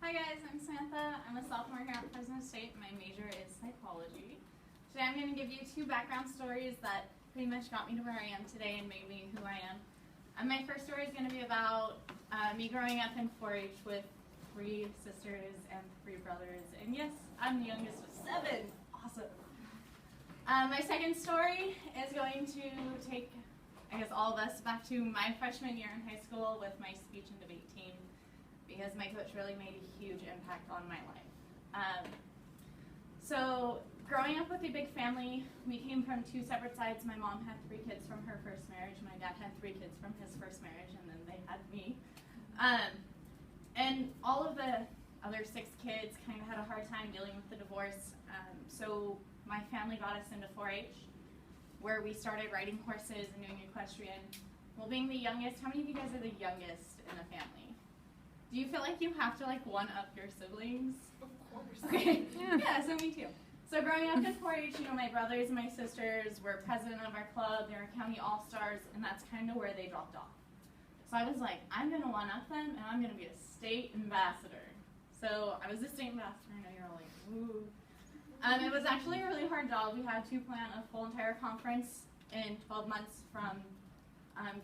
Hi guys, I'm Samantha. I'm a sophomore here at Fresno State. My major is psychology. Today I'm going to give you two background stories that pretty much got me to where I am today and made me who I am. My first story is going to be about me growing up in 4-H with 3 sisters and 3 brothers. And yes, I'm the youngest of 7. Awesome. My second story is going to take, I guess, all of us back to my freshman year in high school with my speech and debate team, because my coach really made a huge impact on my life. So growing up with a big family, we came from 2 separate sides. My mom had 3 kids from her first marriage. My dad had 3 kids from his first marriage, and then they had me. And all of the other 6 kids kind of had a hard time dealing with the divorce. So my family got us into 4-H, where we started riding horses and doing equestrian. Well, being the youngest, how many of you guys are the youngest in the family? Do you feel like you have to one-up your siblings? Of course. Okay. Yeah, so me too. So growing up in 4-H, my brothers and my sisters were president of our club. They were county all-stars, and that's kind of where they dropped off. So I was like, I'm going to one-up them, and I'm going to be a state ambassador. So I was a state ambassador. I know you're all like, ooh. It was actually a really hard job. We had to plan a full entire conference in 12 months, from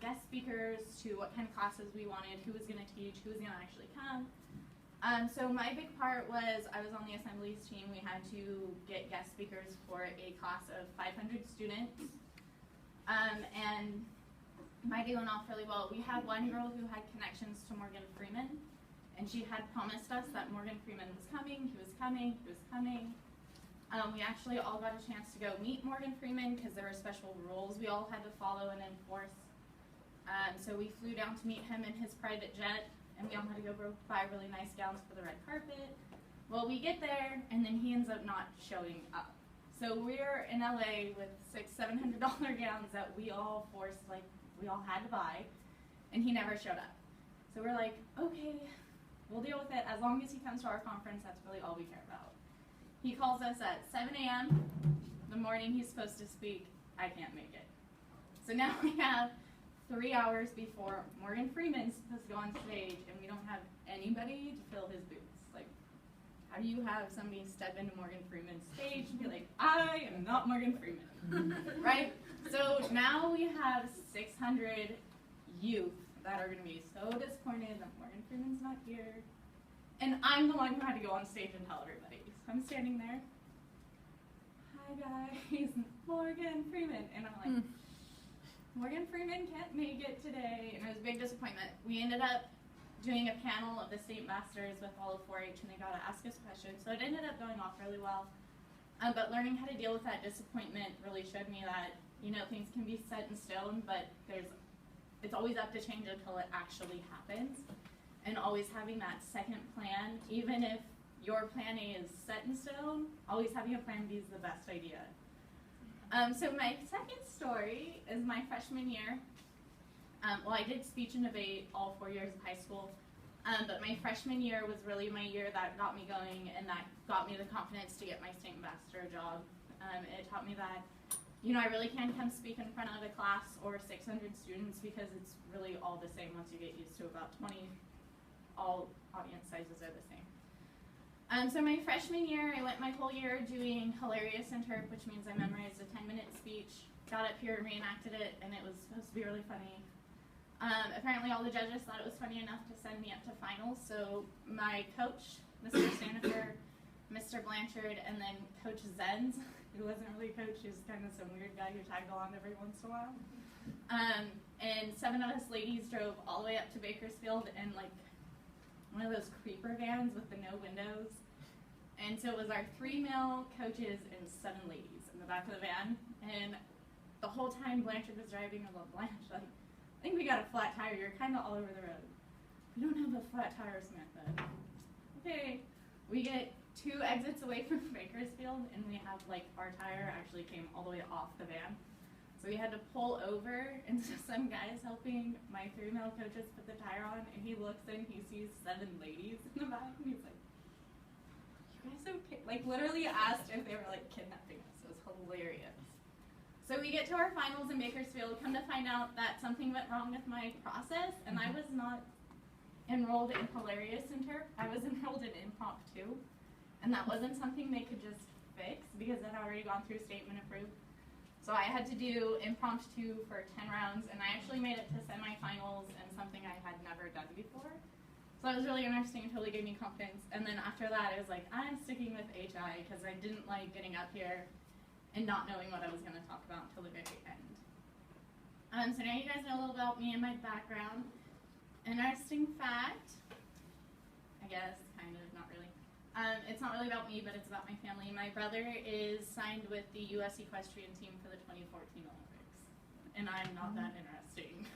guest speakers to what kind of classes we wanted, who was going to teach, who was going to actually come. So my big part was I was on the assemblies team. We had to get guest speakers for a class of 500 students. And my day went off really well. We had one girl who had connections to Morgan Freeman, and she had promised us that Morgan Freeman was coming, he was coming, he was coming. We actually all got a chance to go meet Morgan Freeman because there were special rules we all had to follow and enforce. So we flew down to meet him in his private jet, and we all had to go buy really nice gowns for the red carpet. Well, we get there, and then he ends up not showing up. So we're in LA with $600-700 gowns that we all forced, we all had to buy, and he never showed up. So we're like, okay, we'll deal with it. As long as he comes to our conference, that's really all we care about. He calls us at 7 a.m. the morning he's supposed to speak. I can't make it. So now we have 3 hours before Morgan Freeman's supposed to go on stage, and we don't have anybody to fill his boots. How do you have somebody step into Morgan Freeman's stage and be like, I am not Morgan Freeman, right? So now we have 600 youth that are going to be so disappointed that Morgan Freeman's not here. And I'm the one who had to go on stage and tell everybody. So I'm standing there, hi guys, Morgan Freeman. And I'm like, Morgan Freeman can't make it today. And it was a big disappointment. We ended up doing a panel of the state ambassadors with all of 4-H, and they got to ask us questions. So it ended up going off really well. But learning how to deal with that disappointment really showed me that, things can be set in stone, but it's always up to change until it actually happens. And always having that second plan, even if your plan A is set in stone, always having a plan B is the best idea. So my second story is my freshman year. Well, I did speech and debate all 4 years of high school, but my freshman year was really my year that got me going, and that got me the confidence to get my state ambassador job. It taught me that, I really can come speak in front of a class or 600 students, because it's really all the same once you get used to about 20. All audience sizes are the same. So my freshman year, I went my whole year doing hilarious interp, which means I memorized a 10-minute speech, got up here and reenacted it, and it was supposed to be really funny. Apparently all the judges thought it was funny enough to send me up to finals, so my coach, Mr. Stanifer, Mr. Blanchard, and then Coach Zenz, who wasn't really a coach, he was kind of some weird guy who tagged along every once in a while. And 7 of us ladies drove all the way up to Bakersfield in one of those creeper vans with the no windows. And so it was our 3 male coaches and 7 ladies in the back of the van. And the whole time Blanchard was driving, I was like, Blanche, I think we got a flat tire. You're kind of all over the road. We don't have a flat tire, Samantha. Okay. We get 2 exits away from Bakersfield, and we have our tire actually came all the way off the van. So we had to pull over, and so some guy's helping my 3 male coaches put the tire on, and he looks in, he sees 7 ladies in the back, and he's like, you guys okay? Literally asked if they were kidnapping us. It was hilarious. So we get to our finals in Bakersfield, come to find out that something went wrong with my process, and I was not enrolled in Hilarious Center. I was enrolled in Impromptu, and that wasn't something they could just fix because it had already gone through statement approved. So I had to do Impromptu for 10 rounds, and I actually made it to semifinals and something I had never done before. So that was really interesting and totally gave me confidence. And then after that, I was like, I'm sticking with HI because I didn't like getting up here and not knowing what I was going to talk about until the very end. So now you guys know a little about me and my background. Interesting fact, I guess, kind of, not really. It's not really about me, but it's about my family. My brother is signed with the U.S. equestrian team for the 2014 Olympics, and I'm not that interesting.